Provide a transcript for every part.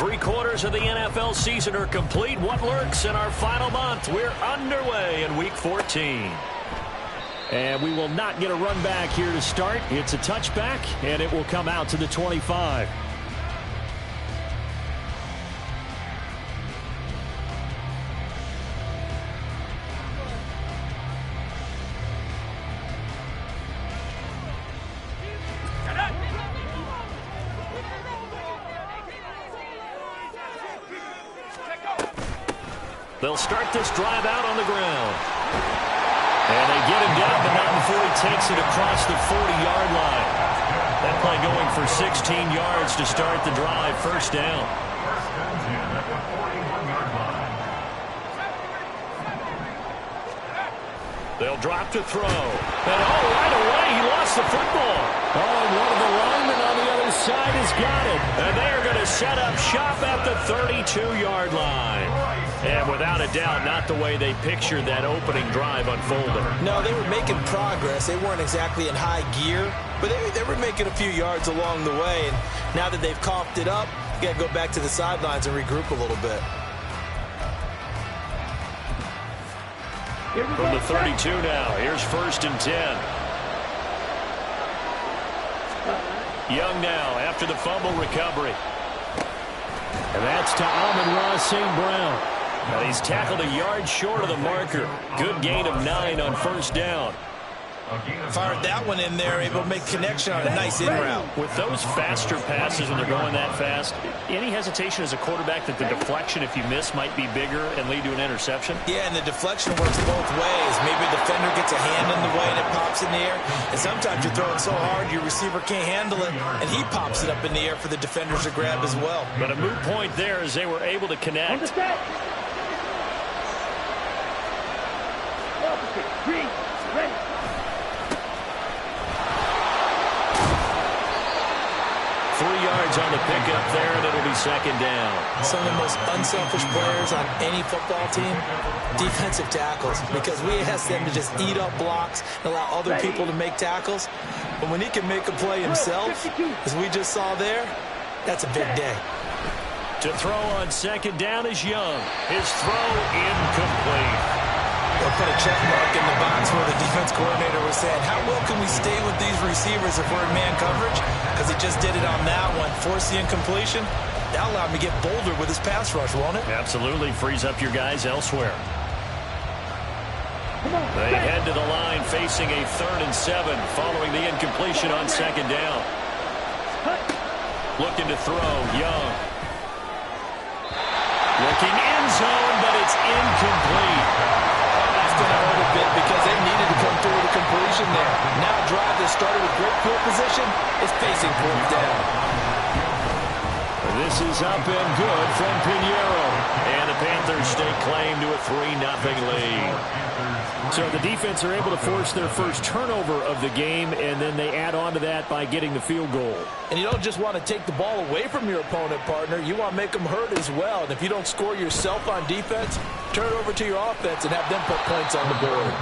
3/4 of the NFL season are complete. What lurks in our final month? We're underway in Week 14. And we will not get a run back here to start. It's a touchback, and it will come out to the 25. They'll start this drive out on the ground. And they get him down, but not before he takes it across the 40-yard line. That play going for 16 yards to start the drive. First down. They'll drop to throw. And right away, he lost the football. And one of the linemen on the other side has got it. And they are going to set up shop at the 32-yard line. And without a doubt, not the way they pictured that opening drive unfolding. No, they were making progress. They weren't exactly in high gear, but they were making a few yards along the way. And now that they've coughed it up, you got to go back to the sidelines and regroup a little bit. From the 32 now, here's 1st and 10. Young now after the fumble recovery. And that's to Amon-Ra St. Brown. And he's tackled a yard short of the marker. Good gain of 9 on 1st down. Fired that one in there, able to make connection on a nice in route. With those faster passes and they're going that fast, any hesitation as a quarterback that the deflection, if you miss, might be bigger and lead to an interception? Yeah, and the deflection works both ways. Maybe a defender gets a hand in the way and it pops in the air. And sometimes you're throwing so hard your receiver can't handle it, and he pops it up in the air for the defenders to grab as well. But a moot point there as they were able to connect. Ready. 3 yards on the pickup there, and it'll be 2nd down. Some of the most unselfish players on any football team, defensive tackles, because we ask them to just eat up blocks and allow other people to make tackles. But when he can make a play himself, as we just saw there, that's a big day. To throw on 2nd down is Young. His throw incomplete. They'll put a check mark in the box where the defense coordinator was saying, how well can we stay with these receivers if we're in man coverage? Because he just did it on that one, forced the incompletion. That'll allow him to get bolder with his pass rush, won't it? Absolutely. Frees up your guys elsewhere. They head to the line facing a 3rd and 7 following the incompletion on 2nd down. Looking to throw, Young. Looking end zone, but it's incomplete. Going to hurt a bit because they needed to come through with a completion there. Now a drive that started with great field position is facing 4th down. This is up and good from Pinheiro. And the Panthers stake claim to a 3-0 lead. So the defense are able to force their first turnover of the game, and then they add on to that by getting the field goal. And you don't just want to take the ball away from your opponent, partner. You want to make them hurt as well. And if you don't score yourself on defense, turn it over to your offense and have them put points on the board.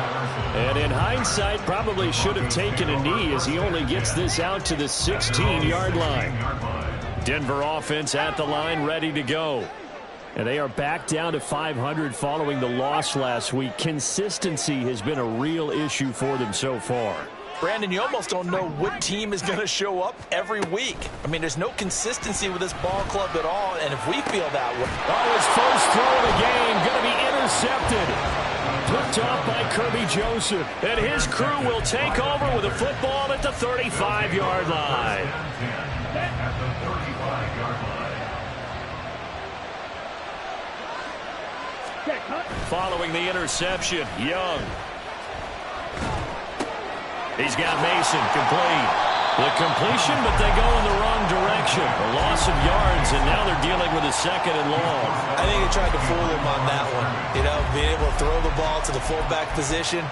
And in hindsight, probably should have taken a knee as he only gets this out to the 16-yard line. Denver offense at the line, ready to go. And they are back down to 500 following the loss last week. Consistency has been a real issue for them so far. Brandon, you almost don't know what team is going to show up every week. I mean, there's no consistency with this ball club at all, and if we feel that way... Oh, his first throw of the game going to be intercepted. Picked off by Kirby Joseph. And his crew will take over with a football at the 35-yard line. Following the interception, Young. He's got Mason complete. The completion, but they go in the wrong direction. A loss of yards, and now they're dealing with a 2nd and long. I think they tried to fool him on that one. You know, being able to throw the ball to the fullback position.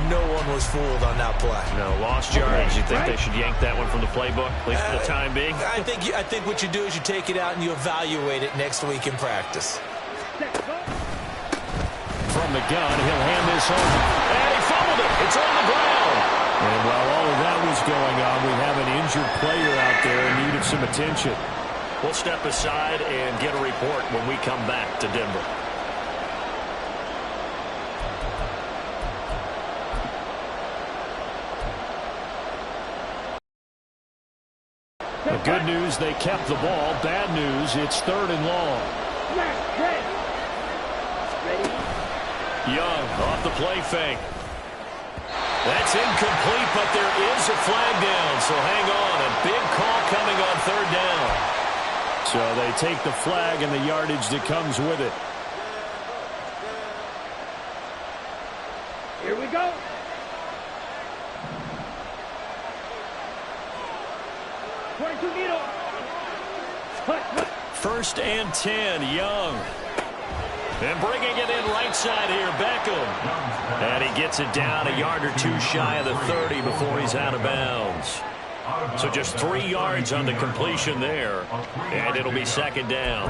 No one was fooled on that play. No, lost yards. You think they should yank that one from the playbook, at least for the time being? I think what you do is you take it out and you evaluate it next week in practice. From the gun, he'll hand this over. And he fumbled it. It's on the ground. And while all of that was going on, we have an injured player out there in need of some attention. We'll step aside and get a report when we come back to Denver. The good news, they kept the ball. Bad news, it's 3rd and long. Young off the play fake. That's incomplete, but there is a flag down, so hang on. A big call coming on 3rd down. So they take the flag and the yardage that comes with it. Here we go. First and 10, Young. And bringing it in right side here, Beckham. And he gets it down a yard or two shy of the 30 before he's out of bounds. So just 3 yards on the completion there. And it'll be 2nd down.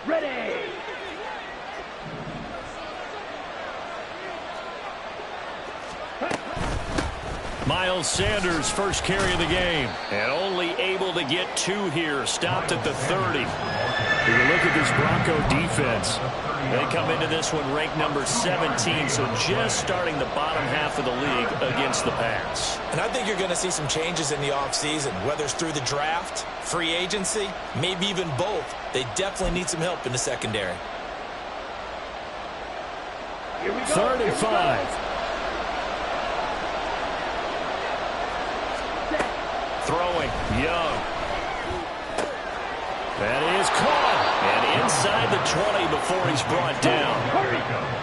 Ready. Miles Sanders, first carry of the game. And only able to get 2 here. Stopped at the 30. If you look at this Bronco defense, they come into this one ranked number 17, so just starting the bottom half of the league against the pass. And I think you're going to see some changes in the offseason, whether it's through the draft, free agency, maybe even both. They definitely need some help in the secondary. Here we go. 3rd and 5. Throwing, Young. That is caught. And inside the 20 before he's brought down.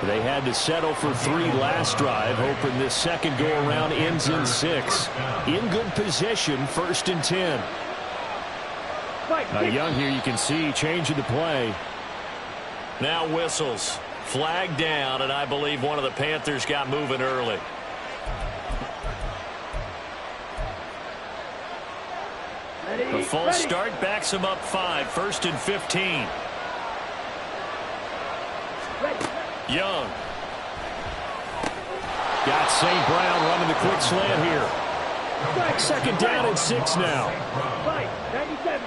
They had to settle for 3 last drive, hoping this second go-around ends in 6. In good position, 1st and 10. Young here, you can see, changing the play. Now whistles. Flag down, and I believe one of the Panthers got moving early. The false start backs him up 5. 1st and 15. Young. Got St. Brown running the quick slant here. 2nd down and 6 now. 97.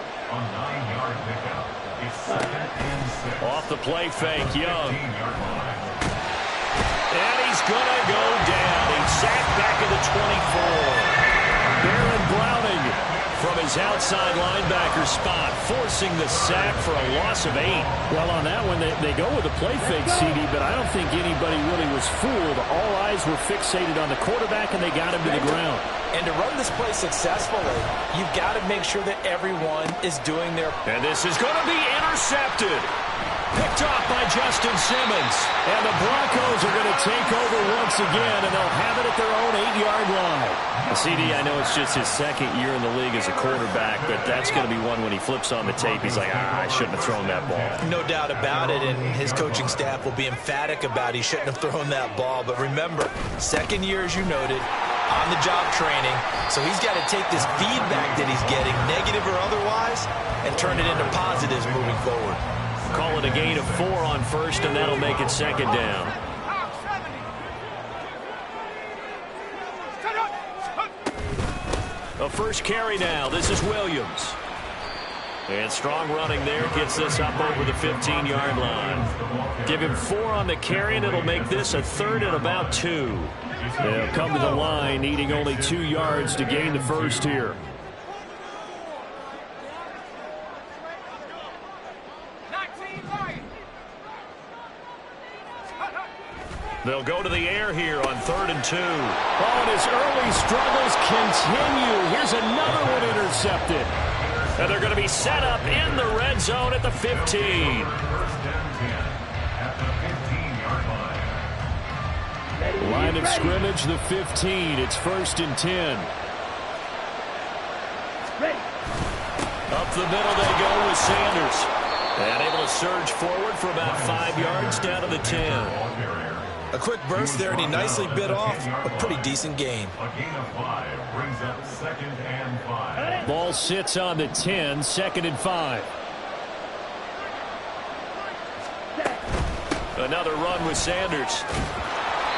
Off the play fake, Young. And he's going to go down. He's sacked back at the 24. Baron Browning from his outside linebacker spot, forcing the sack for a loss of 8. Well, on that one, they go with a play fake, CD, but I don't think anybody really was fooled. All eyes were fixated on the quarterback, and they got him to the ground. And to run this play successfully, you've got to make sure that everyone is doing their... And this is going to be intercepted. Picked off by Justin Simmons. And the Broncos are going to take over once again, and they'll have it at their own 8-yard line. CD, I know it's just his 2nd year in the league as a quarterback, but that's going to be one when he flips on the tape. He's like, I shouldn't have thrown that ball. No doubt about it, and his coaching staff will be emphatic about he shouldn't have thrown that ball. But remember, 2nd year, as you noted, on-the-job training, so he's got to take this feedback that he's getting, negative or otherwise, and turn it into positives moving forward. Call it a gain of 4 on 1st, and that'll make it 2nd down. A first carry now. This is Williams. And strong running there. Gets this up over the 15-yard line. Give him 4 on the carry, and it'll make this a 3rd and about 2. They'll come to the line, needing only 2 yards to gain the first here. They'll go to the air here on 3rd and 2. Oh, and his early struggles continue. Here's another one intercepted. And they're going to be set up in the red zone at the 15. Line of scrimmage, the 15. It's 1st and 10. Up the middle they go with Sanders. And able to surge forward for about 5 yards down to the 10. A quick burst there, and he nicely bit off a pretty decent gain. A gain of 5 brings up 2nd and 5. Ball sits on the 10, 2nd and 5. Another run with Sanders.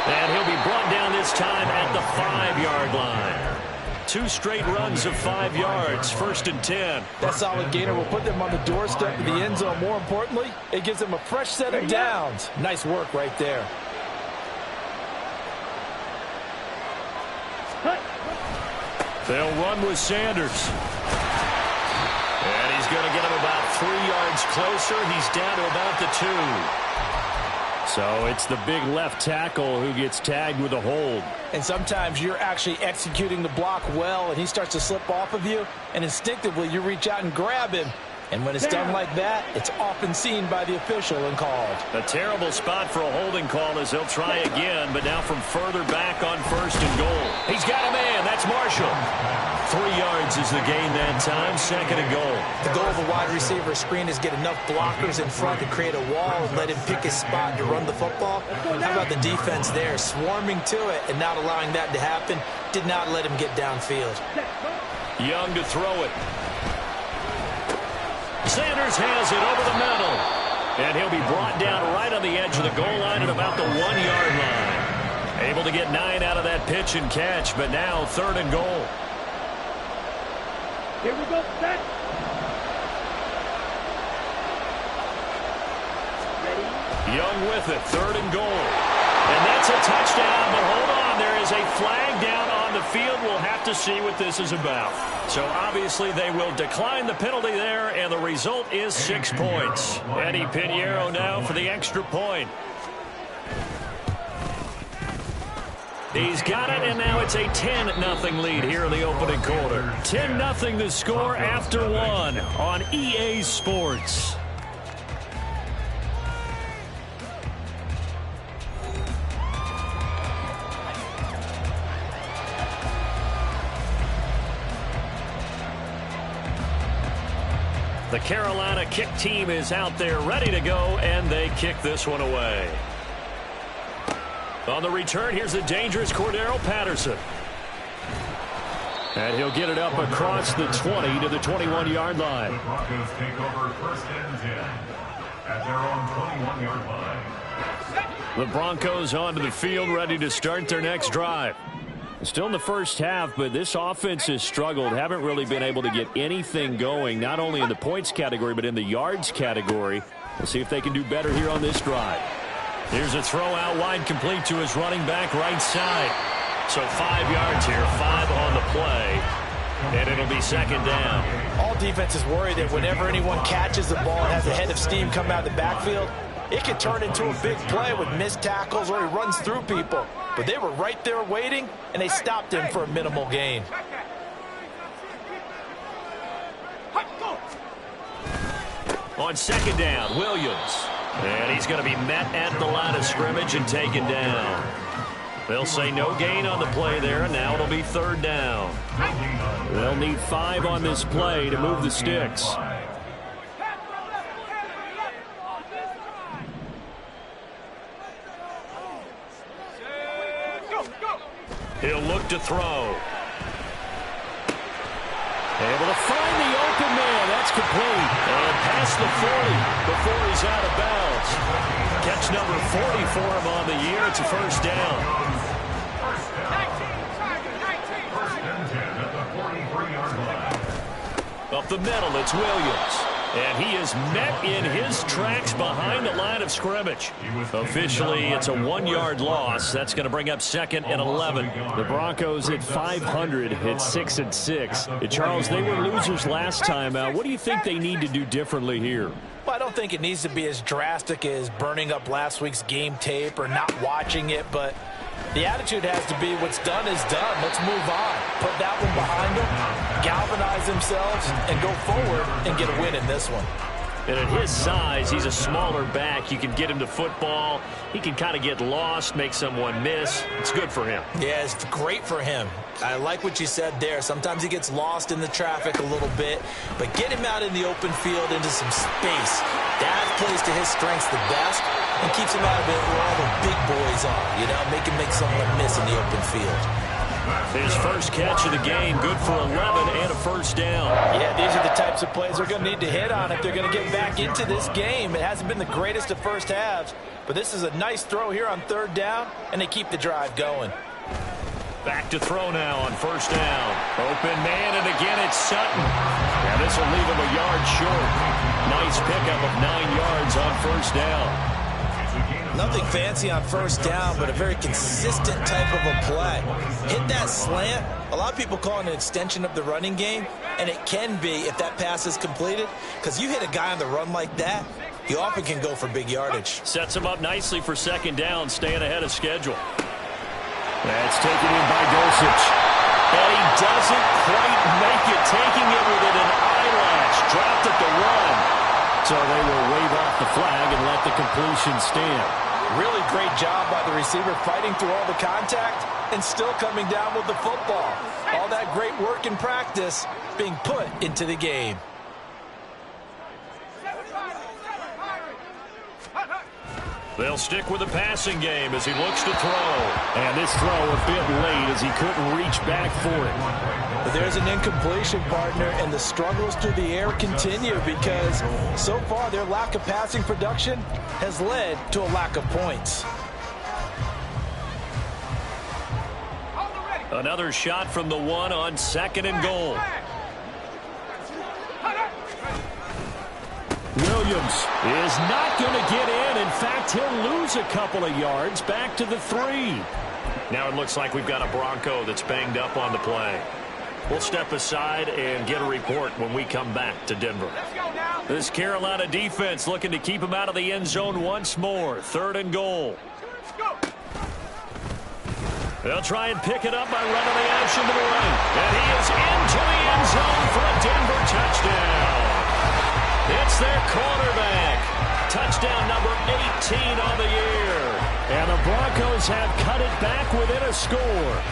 And he'll be brought down this time at the 5-yard line. 2 straight runs of 5 yards, 1st and 10. That solid gainer will put them on the doorstep of the end zone. More importantly, it gives them a fresh set of downs. Nice work right there. They'll run with Sanders. And he's going to get him about 3 yards closer. He's down to about the 2. So it's the big left tackle who gets tagged with a hold. And sometimes you're actually executing the block well, and he starts to slip off of you, and instinctively you reach out and grab him. And when it's done like that, it's often seen by the official and called. A terrible spot for a holding call as they'll try again, but now from further back on 1st and goal. He's got a man. That's Marshall. 3 yards is the gain that time, 2nd and goal. The goal of a wide receiver screen is get enough blockers in front to create a wall and let him pick his spot to run the football. How about the defense there, swarming to it and not allowing that to happen? Did not let him get downfield. Young to throw it. Sanders has it over the middle. And he'll be brought down right on the edge of the goal line at about the 1-yard line. Able to get 9 out of that pitch and catch, but now 3rd and goal. Here we go, set. Ready? Young with it, 3rd and goal. And that's a touchdown, but hold on, there is a flag down on the field. We'll have to see what this is about. So obviously they will decline the penalty there, and the result is 6 points. Eddie Pinheiro now for the extra point. He's got it, and now it's a 10-0 lead here in the opening quarter. 10-0 the score after 1 on EA Sports. The Carolina kick team is out there ready to go, and they kick this one away. On the return, here's the dangerous Cordero Patterson. And he'll get it up across the 20 to the 21-yard line. The Broncos take over 1st and 10 at their own 21-yard line. The Broncos onto the field, ready to start their next drive. Still in the first half, but this offense has struggled. Haven't really been able to get anything going, not only in the points category, but in the yards category. We'll see if they can do better here on this drive. Here's a throw out wide, complete to his running back right side. So 5 yards here, 5 on the play, and it'll be 2nd down. All defenses worry that whenever anyone catches the ball and has a head of steam come out of the backfield, it can turn into a big play with missed tackles or he runs through people. But they were right there waiting, and they stopped him for a minimal gain. On 2nd down, Williams. And he's going to be met at the line of scrimmage and taken down. They'll say no gain on the play there, and now it'll be 3rd down. They'll need 5 on this play to move the sticks. He'll look to throw. Able to find the open man. That's complete. And past the 40 before he's out of bounds. Catch number 40 for him on the year. It's a 1st down. 1st and 10 at the 43-yard line. Up the middle, it's Williams. And he is met in his tracks behind the line of scrimmage. Officially, it's a 1-yard loss. That's going to bring up 2nd and 11. The Broncos at 500 at 6-6. Charles, they were losers last time. What do you think they need to do differently here? Well, I don't think it needs to be as drastic as burning up last week's game tape or not watching it, but the attitude has to be what's done is done. Let's move on. Put that one behind them, galvanize themselves, and go forward and get a win in this one. And at his size, he's a smaller back. You can get him to football. He can kind of get lost, make someone miss. It's good for him. Yeah, it's great for him. I like what you said there. Sometimes he gets lost in the traffic a little bit, but get him out in the open field into some space. That plays to his strengths the best and keeps him out of it where all the big boys are, you know, make him make someone miss in the open field. His first catch of the game, good for 11 and a first down. Yeah, these are the types of plays they're going to need to hit on if they're going to get back into this game. It hasn't been the greatest of first halves, but this is a nice throw here on third down, and they keep the drive going. Back to throw now on first down. Open man, and again it's Sutton. Yeah, this will leave him a yard short. Nice pickup of 9 yards on first down. Nothing fancy on first down, but a very consistent type of a play. Hit that slant. A lot of people call it an extension of the running game, and it can be if that pass is completed, because you hit a guy on the run like that, he often can go for big yardage. Sets him up nicely for second down, staying ahead of schedule. That's taken in by Dulcich. And he doesn't quite make it, taking it within an eyelash. Dropped at the run. So they will wave off the flag and let the completion stand. Really great job by the receiver fighting through all the contact and still coming down with the football. All that great work in practice being put into the game. They'll stick with the passing game as he looks to throw. And this throw a bit late as he couldn't reach back for it. But there's an incompletion, partner, and the struggles through the air continue because so far their lack of passing production has led to a lack of points. Another shot from the 1 on second and goal. Williams is not going to get in. In fact, he'll lose a couple of yards back to the 3. Now it looks like we've got a Bronco that's banged up on the play. We'll step aside and get a report when we come back to Denver. This Carolina defense looking to keep him out of the end zone once more. Third and goal. They'll try and pick it up by running the action to the right. And he is into the end zone for a Denver touchdown. It's their quarterback. Touchdown number 18 on the year. And the Broncos have cut it back within a score.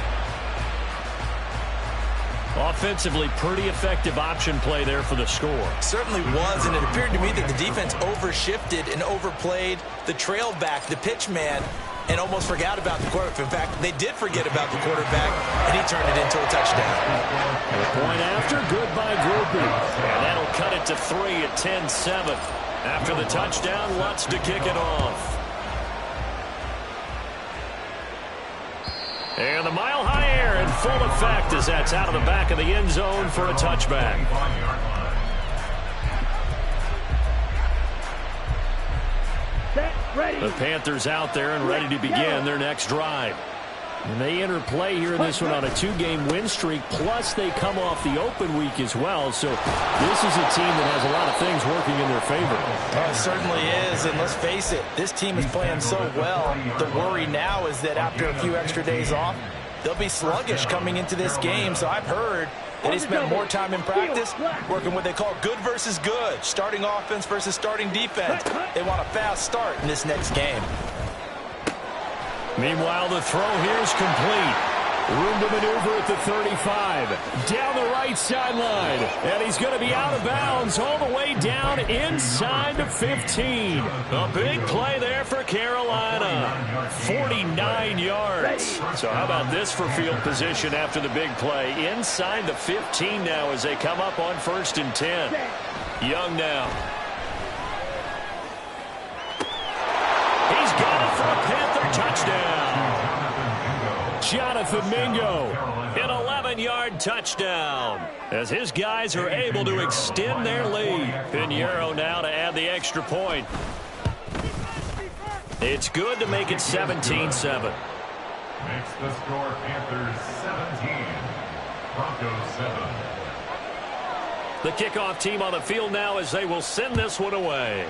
Offensively, pretty effective option play there for the score. Certainly was, and it appeared to me that the defense overshifted and overplayed the trail back, the pitch man, and almost forgot about the quarterback. In fact, they did forget about the quarterback, and he turned it into a touchdown. The point after, good by Groupie. And that'll cut it to 3 at 10-7. After the touchdown, Lutz to kick it off. And the mile-high air in full effect as that's out of the back of the end zone for a touchback. The Panthers out there and ready to begin their next drive. And they enter play here in this one on a 2-game win streak, plus they come off the open week as well. So this is a team that has a lot of things working in their favor. Oh, it certainly is, and let's face it, this team is playing so well. The worry now is that after a few extra days off, they'll be sluggish coming into this game. So I've heard that he spent more time in practice working what they call good versus good, starting offense versus starting defense. They want a fast start in this next game. Meanwhile, the throw here is complete. Room to maneuver at the 35. Down the right sideline. And he's going to be out of bounds all the way down inside the 15. A big play there for Carolina. 49 yards. So how about this for field position after the big play? Inside the 15 now as they come up on 1st and 10. Young now. He's got it for a Panther touchdown. Jonathan Mingo, an 11-yard touchdown, as his guys are able to extend their lead. Pinheiro now to add the extra point. It's good to make it 17-7. Makes the score Panthers 17, Broncos 7. The kickoff team on the field now as they will send this one away.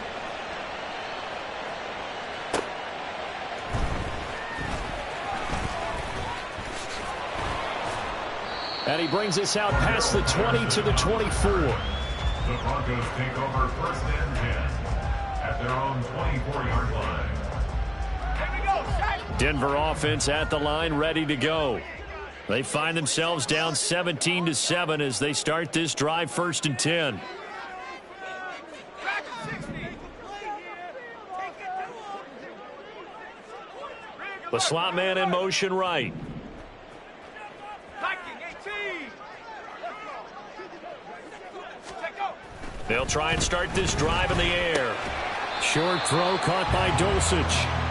And he brings us out past the 20 to the 24. The Broncos take over 1st and 10 at their own 24-yard line. Denver offense at the line, ready to go. They find themselves down 17-7 as they start this drive, 1st and 10. The slot man in motion right. They'll try and start this drive in the air. Short throw caught by Dulcich.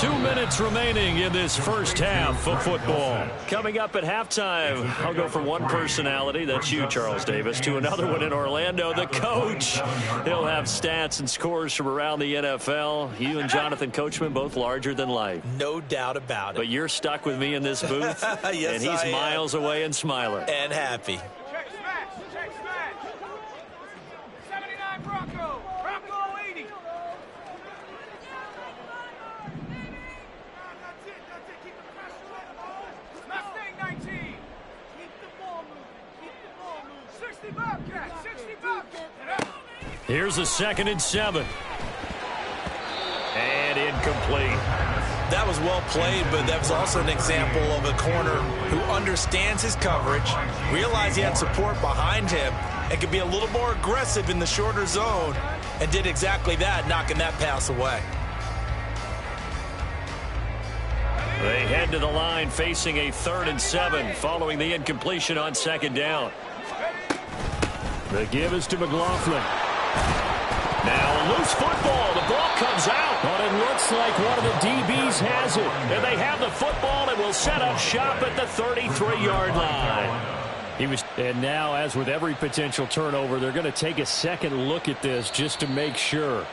2 minutes remaining in this first half of football. Coming up at halftime, I'll go from one personality, that's you, Charles Davis, to another one in Orlando, the coach. He'll have stats and scores from around the NFL. You and Jonathan Coachman both larger than life. No doubt about it. But you're stuck with me in this booth, yes, and he's miles away and smiling. And happy. Check smash. Check smash. 79 Bronco. Bronco 80. Mustang 19. Keep the ball moving. Keep the ball moving. 60 Bobcat. 60 Bobcat. Here's a 2nd and 7. And incomplete. That was well played, but that was also an example of a corner who understands his coverage, realized he had support behind him, and could be a little more aggressive in the shorter zone, and did exactly that, knocking that pass away. They head to the line facing a 3rd and 7 following the incompletion on 2nd down. The give is to McLaughlin. Now a loose football. The ball comes out, but it looks like one of the DBs has it. And they have the football and will set up shop at the 33-yard line. And now, as with every potential turnover, they're going to take a second look at this just to make sure.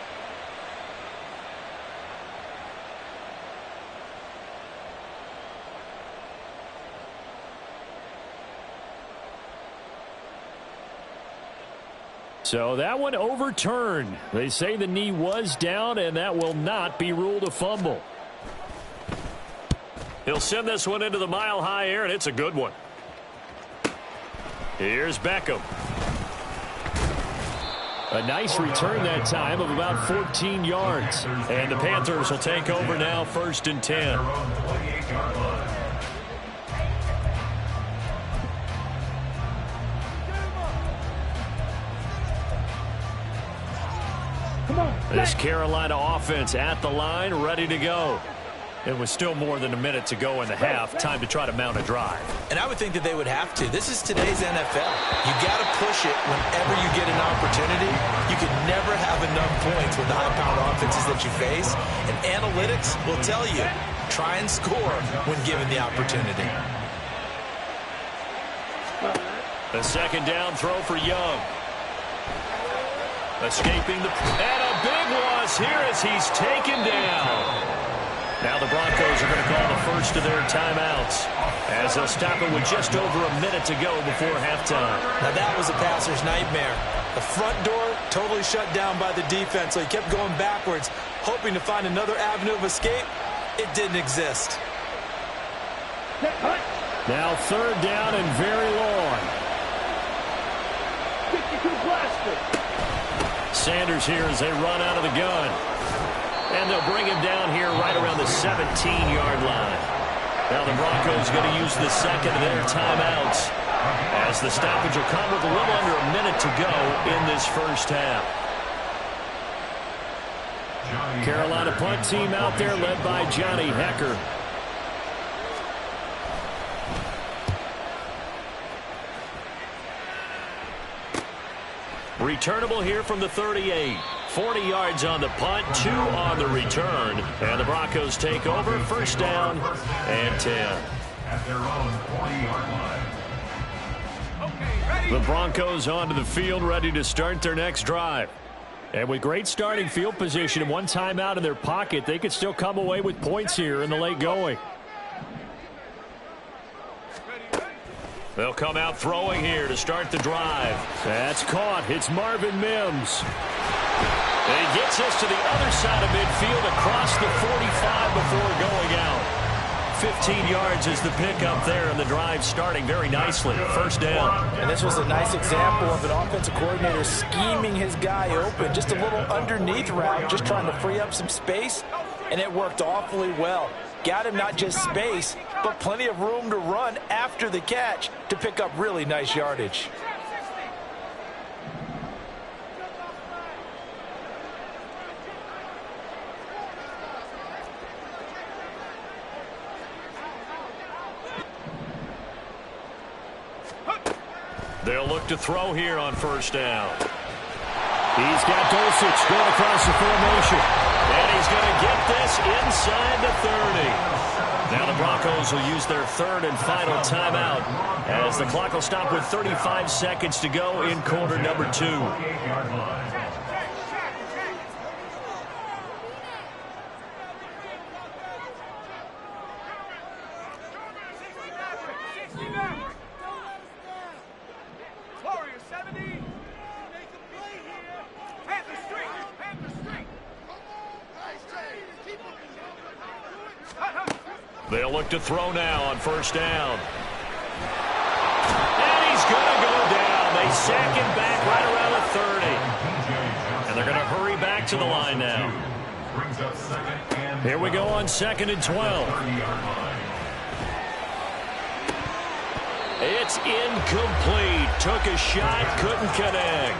So that one overturned. They say the knee was down, and that will not be ruled a fumble. He'll send this one into the mile-high air, and it's a good one. Here's Beckham. A nice return that time of about 14 yards. And the Panthers will take over now, 1st and 10. This Carolina offense at the line, ready to go. It was still more than a minute to go in the half. Time to try to mount a drive. And I would think that they would have to. This is today's NFL. You got to push it whenever you get an opportunity. You can never have enough points with the high-powered offenses that you face. And analytics will tell you, try and score when given the opportunity. The 2nd down throw for Young. Escaping the... And a big loss here as he's taken down. Now the Broncos are going to call the first of their timeouts as they'll stop it with just over a minute to go before halftime. Now that was a passer's nightmare. The front door totally shut down by the defense, so he kept going backwards, hoping to find another avenue of escape. It didn't exist. Now 3rd down and very long. 52 blaster. Sanders here as they run out of the gun. And they'll bring him down here right around the 17-yard line. Now the Broncos going to use the 2nd of their timeouts as the stoppage will come with a little under a minute to go in this first half. Carolina punt team out there led by Johnny Hecker. Returnable here from the 38. 40 yards on the punt, 2 on the return. And the Broncos take over, 1st down and 10. At their own 40-yard line. Okay, ready? The Broncos onto the field, ready to start their next drive. And with great starting field position and one timeout in their pocket, they could still come away with points here in the late going. They'll come out throwing here to start the drive. That's caught. It's Marvin Mims. And he gets us to the other side of midfield across the 45 before going out. 15 yards is the pickup there, and the drive starting very nicely. 1st down. And this was a nice example of an offensive coordinator scheming his guy open. Just a little underneath route, just trying to free up some space, and it worked awfully well. Got him not just space, but plenty of room to run after the catch to pick up really nice yardage. They'll look to throw here on 1st down. He's got Dulcich going across the formation. And he's going to get this inside the 30. Now the Broncos will use their third and final timeout as the clock will stop with 35 seconds to go in quarter number 2. Warriors 70. Make a play here. Panther Street. Panther Street. They'll look to throw now on first down. And he's going to go down. They sack him back right around the 30. And they're going to hurry back to the line now. Here we go on 2nd and 12. It's incomplete. Took a shot, couldn't connect.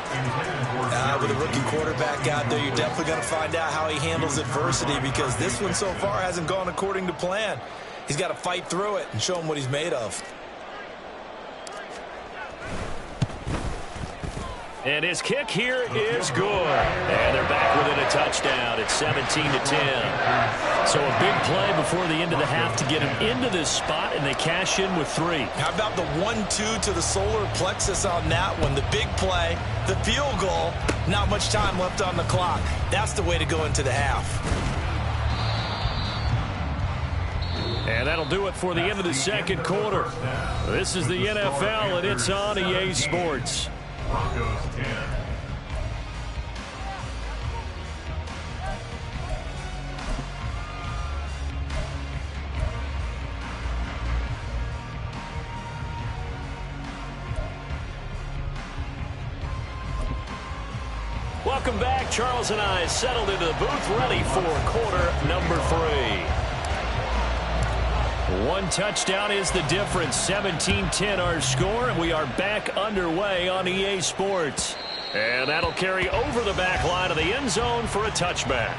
With a rookie quarterback out there, you're definitely going to find out how he handles adversity, because this one so far hasn't gone according to plan. He's got to fight through it and show him what he's made of. And his kick here is good. And they're back within a touchdown. It's 17-10. So a big play before the end of the half to get him into this spot, and they cash in with 3. How about the 1-2 to the solar plexus on that one? The big play, the field goal, not much time left on the clock. That's the way to go into the half. And that'll do it for the end of the second quarter. This is the NFL, and it's on EA Sports. Broncos 10. Welcome back. Charles and I settled into the booth, ready for quarter number 3. One touchdown is the difference. 17-10 our score, and we are back underway on EA Sports. And that'll carry over the back line of the end zone for a touchback.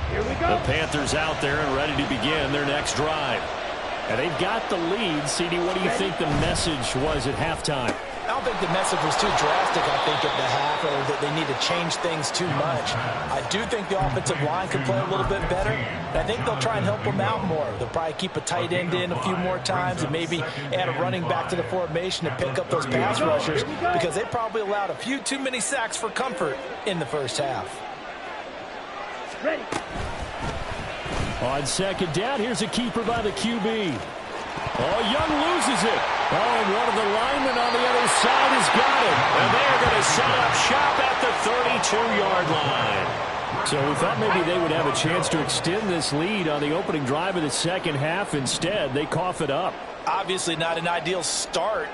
Here we go. The Panthers out there and ready to begin their next drive. And they've got the lead. CD, what do you think the message was at halftime? I don't think the message was too drastic, I think, at the half, or that they need to change things too much. I do think the offensive line could play a little bit better, and I think they'll try and help them out more. They'll probably keep a tight end in a few more times and maybe add a running back to the formation to pick up those pass rushers, because they probably allowed a few too many sacks for comfort in the first half. Ready. On second down, here's a keeper by the QB. Oh, Young loses it. Oh, and one of the linemen on the other side has got it. And they're going to set up shop at the 32-yard line. So we thought maybe they would have a chance to extend this lead on the opening drive of the second half. Instead, they cough it up. Obviously not an ideal start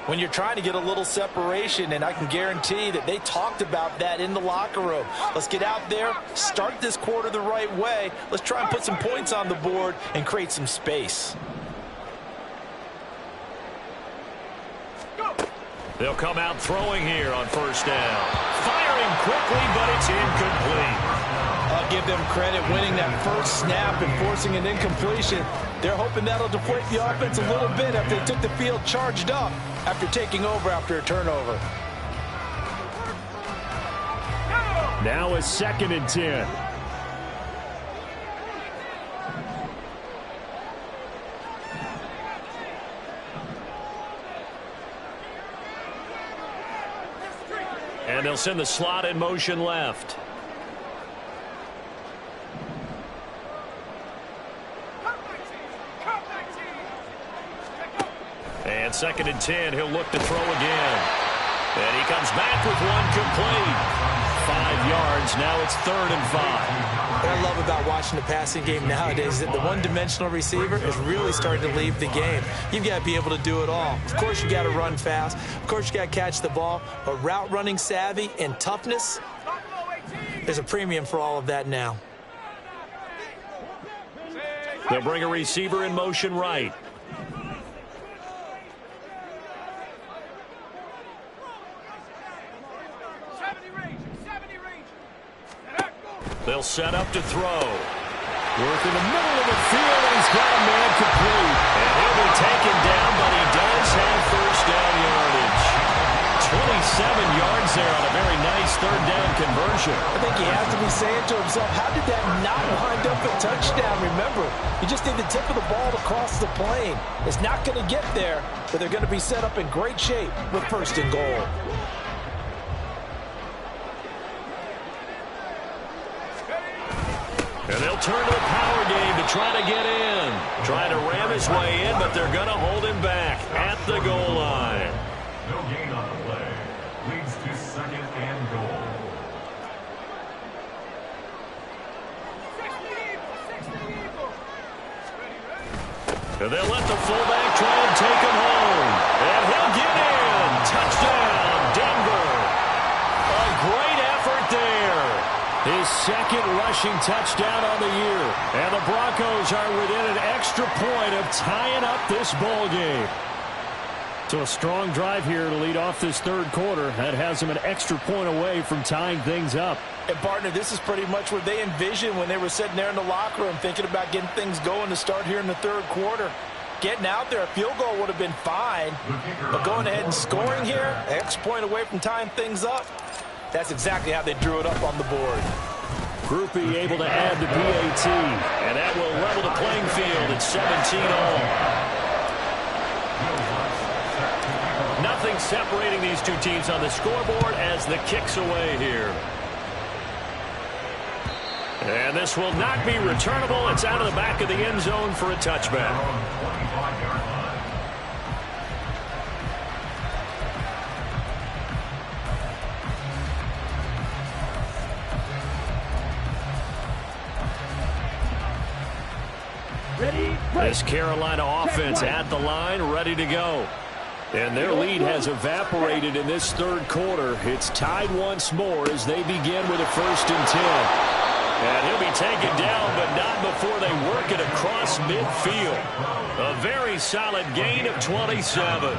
when you're trying to get a little separation, and I can guarantee that they talked about that in the locker room. Let's get out there, start this quarter the right way. Let's try and put some points on the board and create some space. They'll come out throwing here on first down. Firing quickly, but it's incomplete. I'll give them credit winning that first snap and forcing an incompletion. They're hoping that'll deflate the offense a little bit after they took the field charged up after taking over after a turnover. Now a 2nd and 10. And they'll send the slot in motion left. And 2nd and 10, he'll look to throw again. And he comes back with one complete. 5 yards, now it's 3rd and 5. What I love about watching the passing game nowadays is that the one-dimensional receiver is really starting to leave the game. You've got to be able to do it all. Of course, you got to run fast. Of course, you got to catch the ball. But route running savvy and toughness, there's a premium for all of that now. They'll bring a receiver in motion right. They'll set up to throw. Working the middle of the field, and he's got a man complete. And he'll be taken down, but he does have first down yardage. 27 yards there on a very nice third down conversion. I think he has to be saying to himself, how did that not wind up a touchdown? Remember, you just need the tip of the ball to cross the plane. It's not going to get there, but they're going to be set up in great shape with first and goal. And they'll turn to the power game to try to get in. Trying to ram his way in, but they're going to hold him back at the goal line. No gain on the play. Leads to second and goal. 60 Eagles. And they'll let the fullback try and take him home. And he'll get in. Touchdown, Denver. A great effort there. His second rushing touchdown on the year. And the Broncos are within an extra point of tying up this ball game. So a strong drive here to lead off this third quarter. That has them an extra point away from tying things up. And, partner, this is pretty much what they envisioned when they were sitting there in the locker room thinking about getting things going to start here in the third quarter. Getting out there, a field goal would have been fine. But going ahead and scoring here, an extra point away from tying things up, that's exactly how they drew it up on the board. Groupie able to add the PAT. And that will level the playing field at 17-all. Nothing separating these two teams on the scoreboard as the kick's away here. And this will not be returnable. It's out of the back of the end zone for a touchback. This Carolina offense at the line, ready to go. And their lead has evaporated in this third quarter. It's tied once more as they begin with a 1st and 10. And he'll be taken down, but not before they work it across midfield. A very solid gain of 27.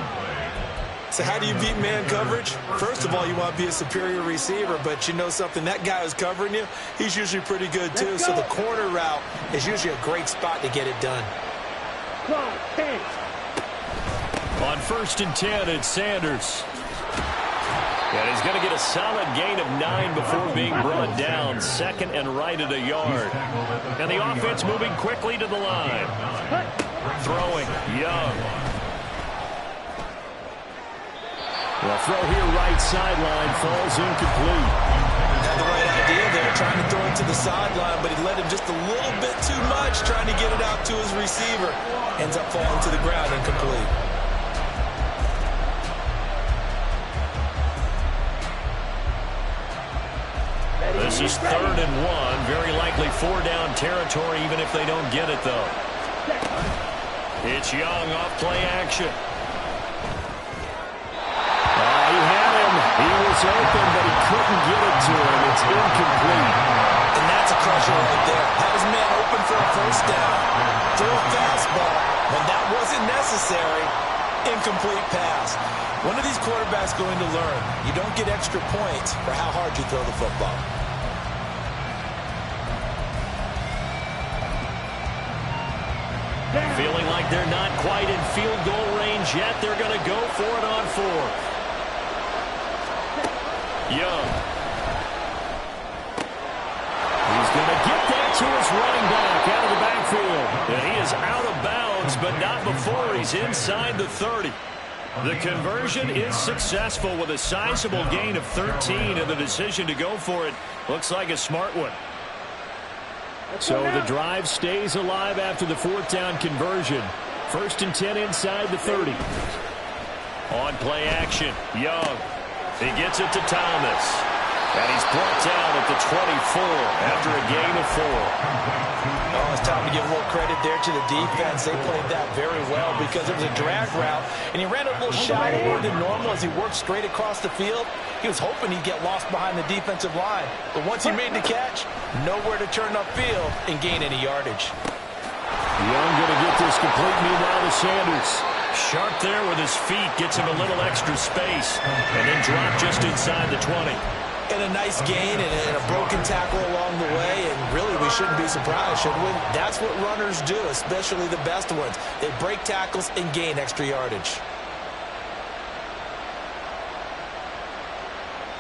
So how do you beat man coverage? First of all, you want to be a superior receiver, but you know something, that guy who's covering you, he's usually pretty good too. So the corner route is usually a great spot to get it done. On 1st and 10, it's Sanders. And he's going to get a solid gain of 9 before being brought down. 2nd and right at a yard. And the offense moving quickly to the line. Throwing, Young. The throw here right sideline falls incomplete. Had the right idea there, trying to throw it to the sideline, but he let him just a little bit too much, trying to get it out to his receiver. Ends up falling to the ground incomplete. This is 3rd and 1. Very likely 4-down territory, even if they don't get it, though. It's Young off play action. He had him. He was open, but he couldn't get it to him. It's incomplete. And that's a crusher right there. Had his man open for a 1st down. Threw a fastball. When that wasn't necessary, incomplete pass. One of these quarterbacks going to learn, you don't get extra points for how hard you throw the football. Feeling like they're not quite in field goal range yet. They're going to go for it on 4th. Young. He's going to get that to his running back out of the backfield. And he is out of bounds, but not before he's inside the 30. The conversion is successful with a sizable gain of 13, and the decision to go for it looks like a smart one. So the drive stays alive after the 4th down conversion. 1st and 10 inside the 30. On play action, Young. He gets it to Thomas. And he's brought down at the 24 after a gain of 4. Oh, it's time to give a little credit there to the defense. They played that very well because it was a drag route, and he ran a little shallower than normal as he worked straight across the field. He was hoping he'd get lost behind the defensive line. But once he made the catch, nowhere to turn upfield and gain any yardage. Young going to get this complete, meanwhile to Sanders. Sharp there with his feet, gets him a little extra space, and then dropped just inside the 20. And a nice gain and a broken tackle along the way, and really we shouldn't be surprised, should we? That's what runners do, especially the best ones. They break tackles and gain extra yardage.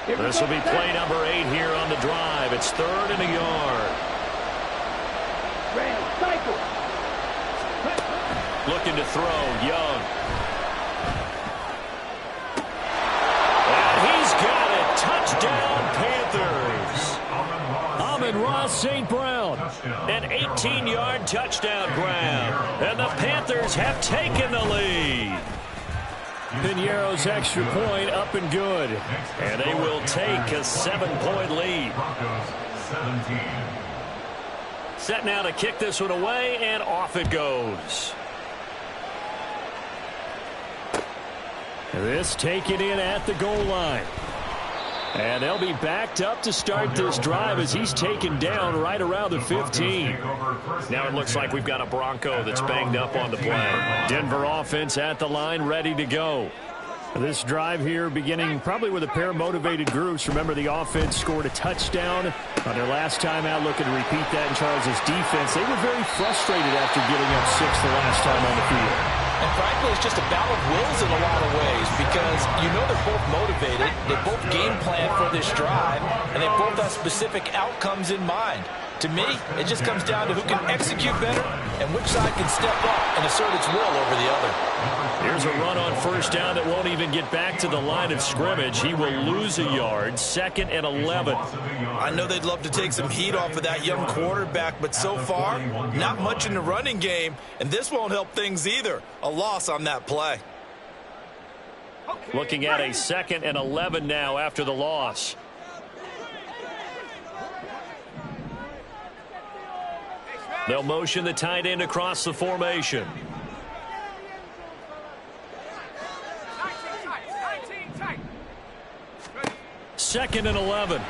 This will be play number 8 here on the drive. It's 3rd and a yard. Looking to throw, Young. And he's got it. Touchdown, Panthers. Amon-Ra St. Brown. An 18-yard touchdown grab. And the Panthers have taken the lead. Piñeiro's extra point up and good. And they will take a 7-point lead. Set now to kick this one away, and off it goes. This taken in at the goal line. And they'll be backed up to start this drive as he's taken down right around the 15. Now it looks like we've got a Bronco that's banged up on the play. Denver offense at the line, ready to go. This drive here beginning probably with a pair of motivated groups. Remember, the offense scored a touchdown on their last time out, looking to repeat that in Charles' defense. They were very frustrated after giving up 6 the last time on the field. And frankly, it's just a battle of wills in a lot of ways because you know they're both motivated, they both game plan for this drive, and they both have specific outcomes in mind. To me, it just comes down to who can execute better and which side can step up and assert its will over the other. Here's a run on first down that won't even get back to the line of scrimmage. He will lose a yard. 2nd and 11. I know they'd love to take some heat off of that young quarterback, but so far, not much in the running game, and this won't help things either. A loss on that play. Looking at a 2nd and 11 now after the loss. They'll motion the tight end across the formation. 2nd and 11.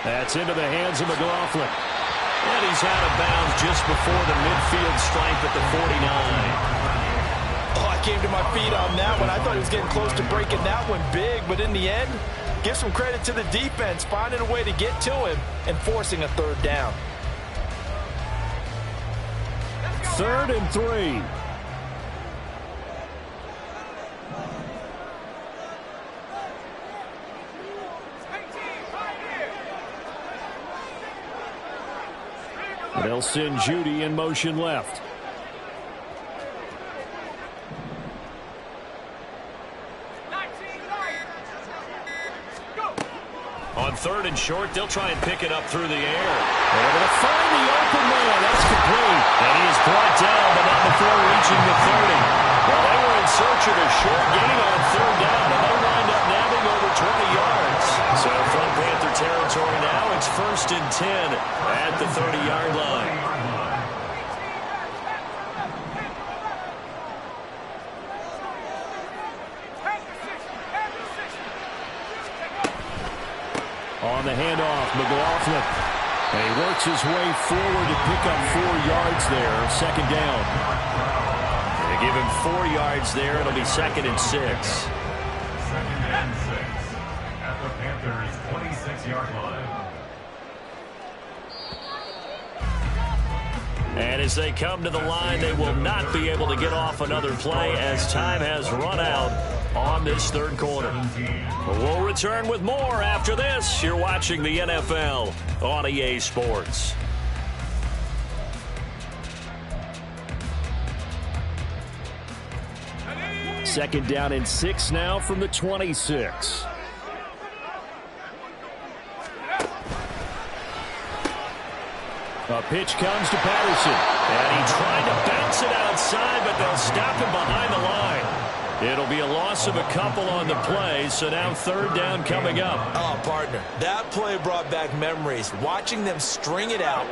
That's into the hands of McLaughlin. And he's out of bounds just before the midfield stripe at the 49. Oh, I came to my feet on that one. I thought he was getting close to breaking that one big, but in the end, give some credit to the defense, finding a way to get to him and forcing a 3rd down. 3rd and 3. They'll send Judy in motion left. On 3rd and short, they'll try and pick it up through the air. They're going to find the open man. That's complete. And he is brought down, but not before reaching the 30. Well, they were in search of a short gain on 3rd down, and they wind up nabbing over 20 yards. So from Panther territory now, it's 1st and 10 at the 30-yard line. On the handoff, McLaughlin. And he works his way forward to pick up 4 yards there. 2nd down. And they give him 4 yards there. It'll be 2nd and 6. 2nd and 6 at the Panthers' 26-yard line. And as they come to the line, they will not be able to get off another play as time has run out on this 3rd quarter. We'll return with more after this. You're watching the NFL on EA Sports. Second down and 6 now from the 26. A pitch comes to Patterson. And he tried to bounce it outside, but they'll stop him behind the line. It'll be a loss of a couple on the play, so now 3rd down coming up. Oh, partner, that play brought back memories. Watching them string it out,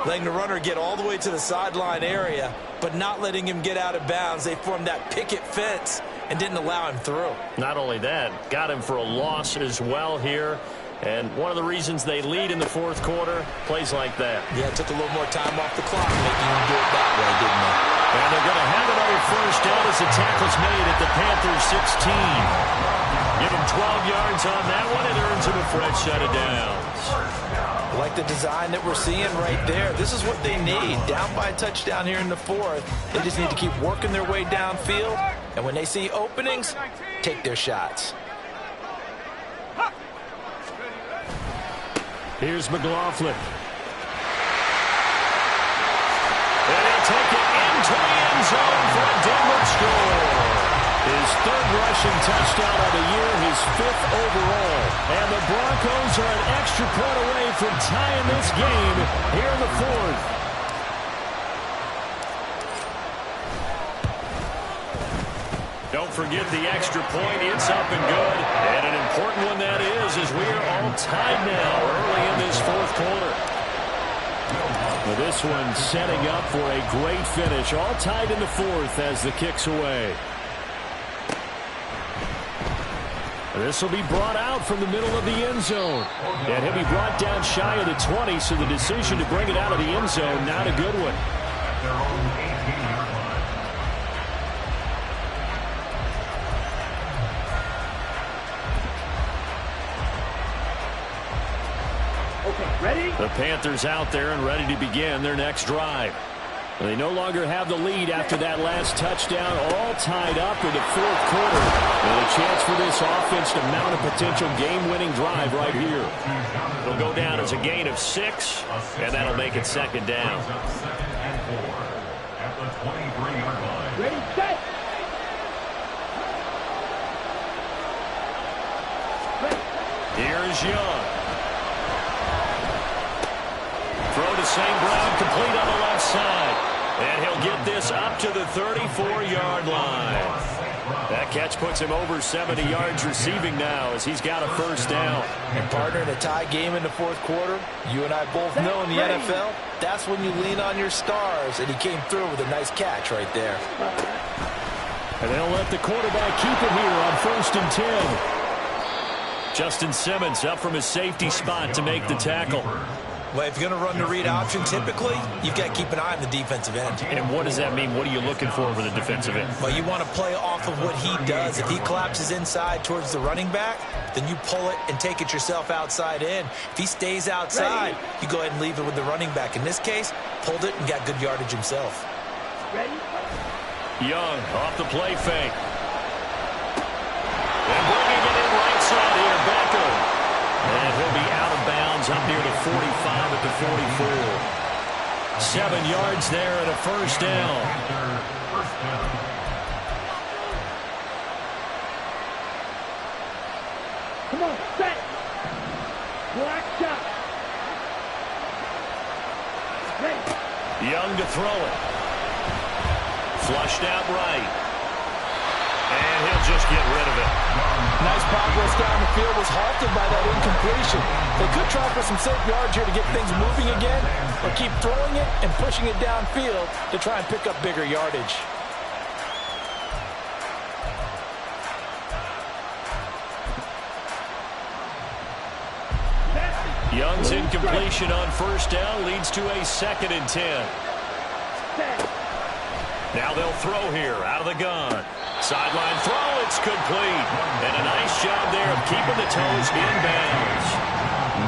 letting the runner get all the way to the sideline area, but not letting him get out of bounds. They formed that picket fence and didn't allow him through. Not only that, got him for a loss as well here. And one of the reasons they lead in the 4th quarter, plays like that. Yeah, it took a little more time off the clock making him do it that way, didn't they? And they're going to have another 1st down as the tackle's made at the Panthers 16. Give him 12 yards on that one. It earns him a fresh set of downs. I like the design that we're seeing right there. This is what they need. Down by a touchdown here in the fourth. They just need to keep working their way downfield. And when they see openings, take their shots. Here's McLaughlin. And he'll take it into the end zone for a Denver score. His third rushing touchdown of the year, his fifth overall. And the Broncos are an extra point away from tying this game here in the fourth. Don't forget the extra point. It's up and good. And an important one that is, as we are all tied now early in this fourth quarter. Well, this one setting up for a great finish. All tied in the fourth as the kick's away. This will be brought out from the middle of the end zone. And he'll be brought down shy of the 20, so the decision to bring it out of the end zone, not a good one. The Panthers out there and ready to begin their next drive. They no longer have the lead after that last touchdown, all tied up in the fourth quarter. And a chance for this offense to mount a potential game-winning drive right here. It'll go down as a gain of 6, and that'll make it second down. Ready, set. Here's Young. Throw to St. Brown, complete on the left side. And he'll get this up to the 34-yard line. That catch puts him over 70 yards receiving now as he's got a first down. And partner, in a tie game in the fourth quarter, you and I both know in the NFL, that's when you lean on your stars. And he came through with a nice catch right there. And they'll let the quarterback keep it here on 1st and 10. Justin Simmons up from his safety spot to make the tackle. Well, if you're going to run the read option, typically, you've got to keep an eye on the defensive end. And what does that mean? What are you looking for the defensive end? Well, you want to play off of what he does. If he collapses inside towards the running back, then you pull it and take it yourself outside in. If he stays outside, you go ahead and leave it with the running back. In this case, pulled it and got good yardage himself. Young off the play fake. And bringing it in right side here, Beckham. And he'll be out of bounds up near the 45 at the 44. 7 yards there and a first down. Come on, set. Black shot. Ready. Young to throw it. Flushed out right. And he'll just get rid of it. Nice progress down the field, was halted by that incompletion. They could try for some safe yards here to get things moving again, or keep throwing it and pushing it downfield to try and pick up bigger yardage. Young's incompletion on first down leads to a 2nd and 10. Now they'll throw here out of the gun. Sideline throw, it's complete. And a nice job there of keeping the toes in bounds.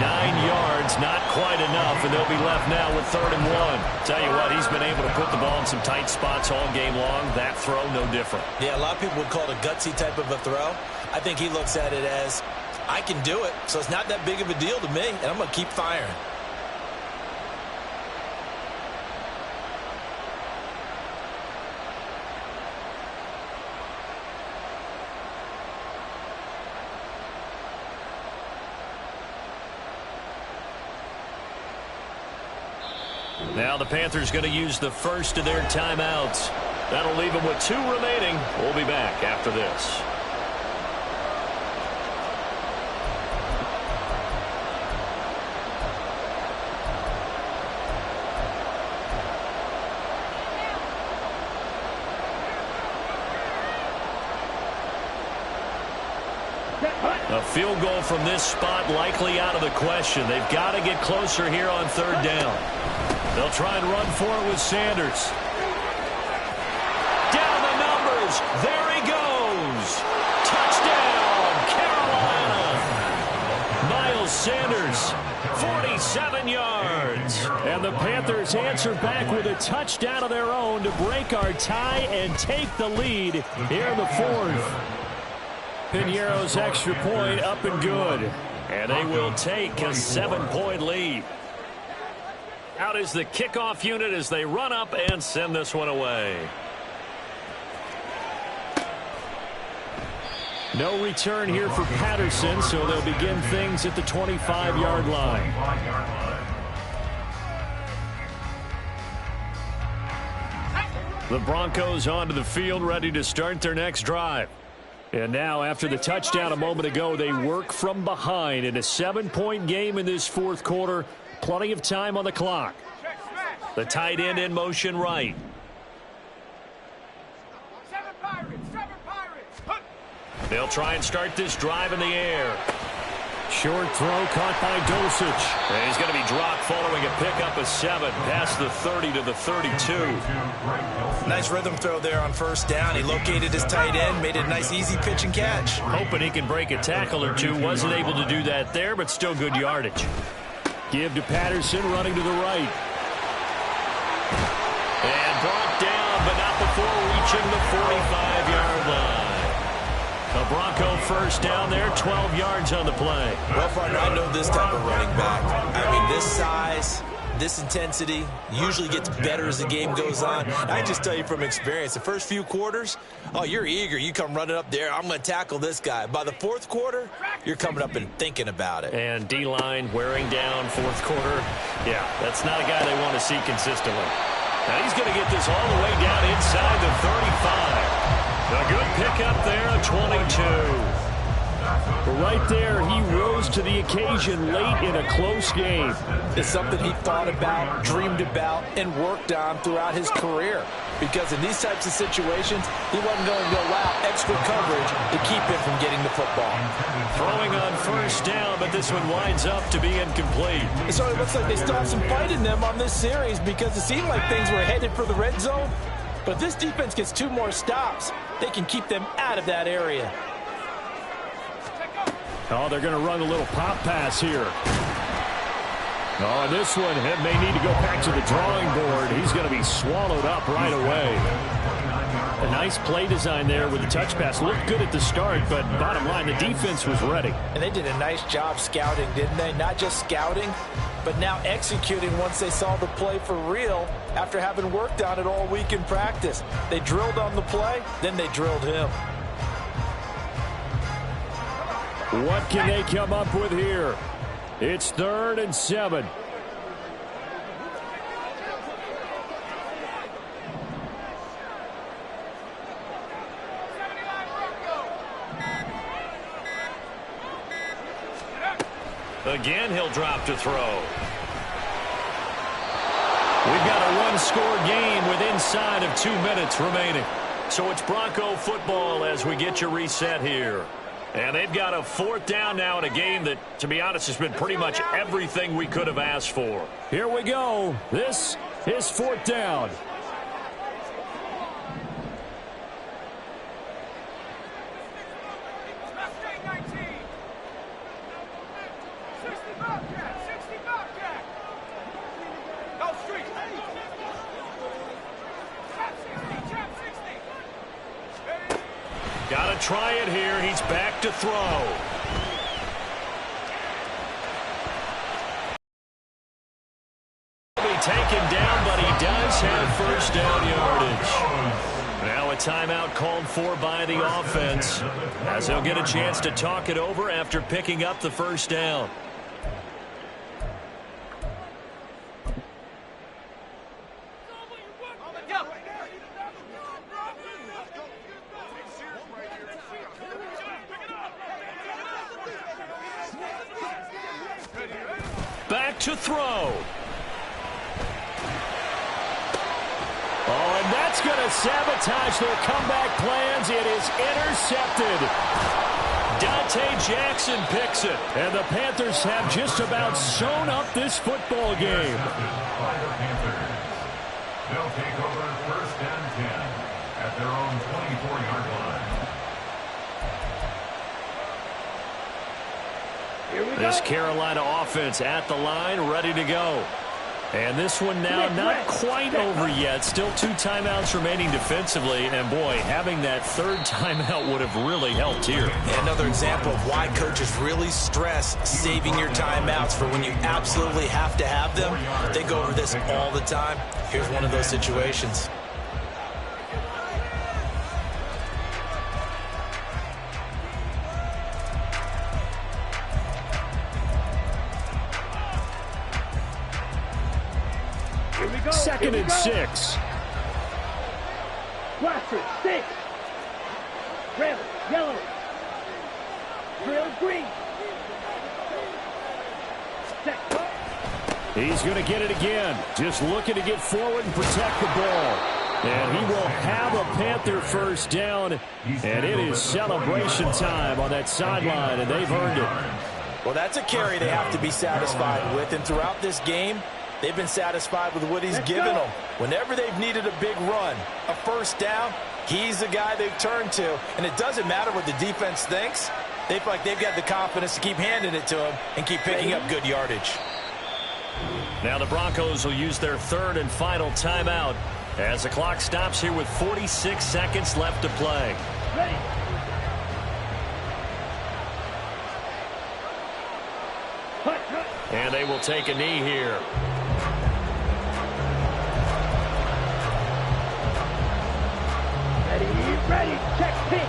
9 yards, not quite enough, and they'll be left now with 3rd and 1. Tell you what, he's been able to put the ball in some tight spots all game long. That throw, no different. Yeah, a lot of people would call it a gutsy type of a throw. I think he looks at it as, I can do it, so it's not that big of a deal to me, and I'm going to keep firing. Now the Panthers going to use the first of their timeouts. That'll leave them with 2 remaining. We'll be back after this. A field goal from this spot likely out of the question. They've got to get closer here on 3rd down. They'll try and run for it with Sanders. Down the numbers. There he goes. Touchdown, Sanders, 47 yards. And the Panthers answer back with a touchdown of their own to break our tie and take the lead here in the fourth. Piñeiro's extra point up and good. And they will take a 7-point lead. Out is the kickoff unit as they run up and send this one away. No return here for Patterson, so they'll begin things at the 25-yard line. The Broncos onto the field, ready to start their next drive. And now, after the touchdown a moment ago, they work from behind in a 7-point game in this fourth quarter. Plenty of time on the clock. The tight end in motion right. They'll try and start this drive in the air. Short throw caught by Dulcich. And he's going to be dropped following a pickup of 7 past the 30 to the 32. Nice rhythm throw there on first down. He located his tight end, made it a nice easy pitch and catch. Hoping he can break a tackle or two. Wasn't able to do that there, but still good yardage. Give to Patterson, running to the right. And brought down, but not before reaching the 45-yard line. A Bronco first down there, 12 yards on the play. Well, partner, I know this type of running back. I mean, this size, this intensity usually gets better as the game goes on. I can just tell you from experience, the first few quarters, oh, you're eager. You come running up there, I'm going to tackle this guy. By the fourth quarter, you're coming up and thinking about it. And D-line wearing down fourth quarter. Yeah, that's not a guy they want to see consistently. Now he's going to get this all the way down inside the 35. A good pickup there, a 22. Right there, he rose to the occasion late in a close game. It's something he thought about, dreamed about, and worked on throughout his career. Because in these types of situations, he wasn't going to allow extra coverage to keep him from getting the football. Throwing on first down, but this one winds up to be incomplete. So it looks like they still have some fight in them on this series because it seemed like things were headed for the red zone. But if this defense gets 2 more stops, they can keep them out of that area. Oh, they're going to run a little pop pass here. Oh, and this one may need to go back to the drawing board. He's going to be swallowed up right away. A nice play design there with the touch pass. Looked good at the start, but bottom line, the defense was ready. And they did a nice job scouting, didn't they? Not just scouting, but now executing once they saw the play for real after having worked on it all week in practice. They drilled on the play, then they drilled him. What can they come up with here? It's 3rd and 7. Again, he'll drop to throw. We've got a one-score game with inside of 2 minutes remaining. So it's Bronco football as we get you reset here. And they've got a 4th down now in a game that, to be honest, has been pretty much everything we could have asked for. Here we go. This is 4th down. Got to try it here. He's back to throw. He'll be taken down, but he does have first down yardage. Now a timeout called for by the offense, as he'll get a chance to talk it over after picking up the first down. Back to throw. Oh, and that's going to sabotage their comeback plans. It is intercepted. Dante Jackson picks it. And the Panthers have just about sewn up this football game. They'll take over 1st and 10 at their own 24-yard line. This Carolina offense at the line, ready to go. And this one now not quite over yet. Still 2 timeouts remaining defensively. And, boy, having that third timeout would have really helped here. Another example of why coaches really stress saving your timeouts for when you absolutely have to have them. They go over this all the time. Here's one of those situations. Second and 6. Watford, 6. Drill, yellow. Drill, green. He's going to get it again. Just looking to get forward and protect the ball. And he will have a Panther first down. And it is celebration time on that sideline, and they've earned it. Well, that's a carry they have to be satisfied with. And throughout this game, they've been satisfied with what he's given them. Whenever they've needed a big run, a first down, he's the guy they've turned to. And it doesn't matter what the defense thinks. They feel like they've got the confidence to keep handing it to him and keep picking up good yardage. Now the Broncos will use their third and final timeout as the clock stops here with 46 seconds left to play. Ready. And they will take a knee here. Ready, check pink.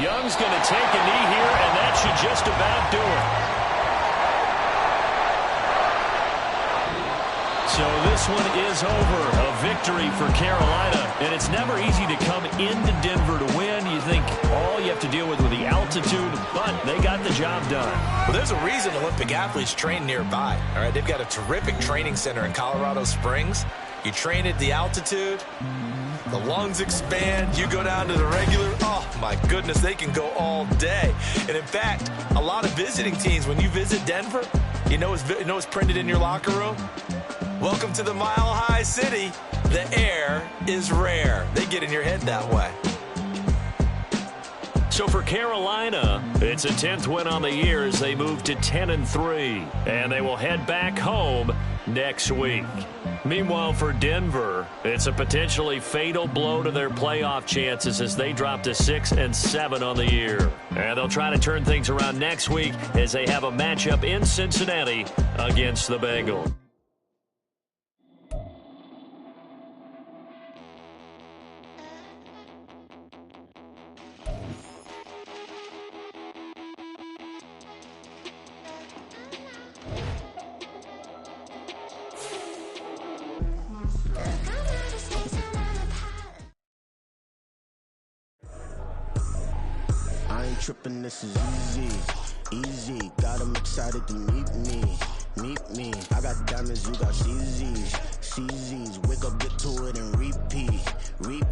Young's going to take a knee here, and that should just about do it. So this one is over. A victory for Carolina. And it's never easy to come into Denver to win. You think all you have to deal with the altitude, but they got the job done. Well, there's a reason Olympic athletes train nearby. All right, they've got a terrific training center in Colorado Springs. You train at the altitude, the lungs expand, you go down to the regular. Oh, my goodness, they can go all day. And, in fact, a lot of visiting teams, when you visit Denver, you know what's printed in your locker room? Welcome to the Mile High City. The air is rare. They get in your head that way. So for Carolina, it's a 10th win on the year as they move to 10-3. And they will head back home next week. Meanwhile, for Denver, it's a potentially fatal blow to their playoff chances as they drop to 6-7 on the year. And they'll try to turn things around next week as they have a matchup in Cincinnati against the Bengals. Trippin', this is easy, got them excited to meet me, I got diamonds, you got CZs, wake up, get to it, and repeat, hey,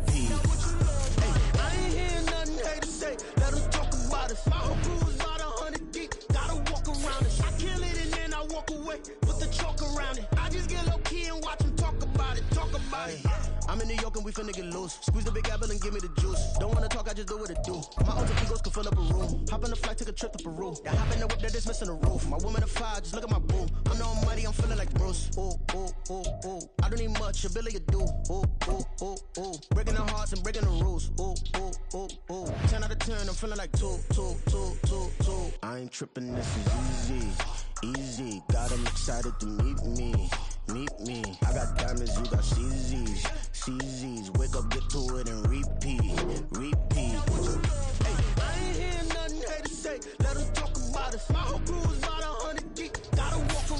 I ain't hearing nothing hate to say, let them talk about it, our crew is about 100 deep, gotta walk around it, I kill it and then I walk away, put the chalk around it, I just get low key and watch them talk about it, I'm in New York and we finna get loose. Squeeze the big apple and give me the juice. Don't wanna talk, I just do what it do. My alter egos can fill up a room. Hop on the flight, take a trip to Peru. I hop in the whip that is missing the roof. My woman a fire, just look at my boo. I'm the almighty, I'm feeling like Bruce. Ooh. I don't need much, ability to do. Ooh. Breaking the hearts and breaking the rules. Ooh. 10 out of 10, I'm feeling like 2. I ain't tripping, this is easy. Got them excited to meet me. I got diamonds, you got CZs, wake up, get to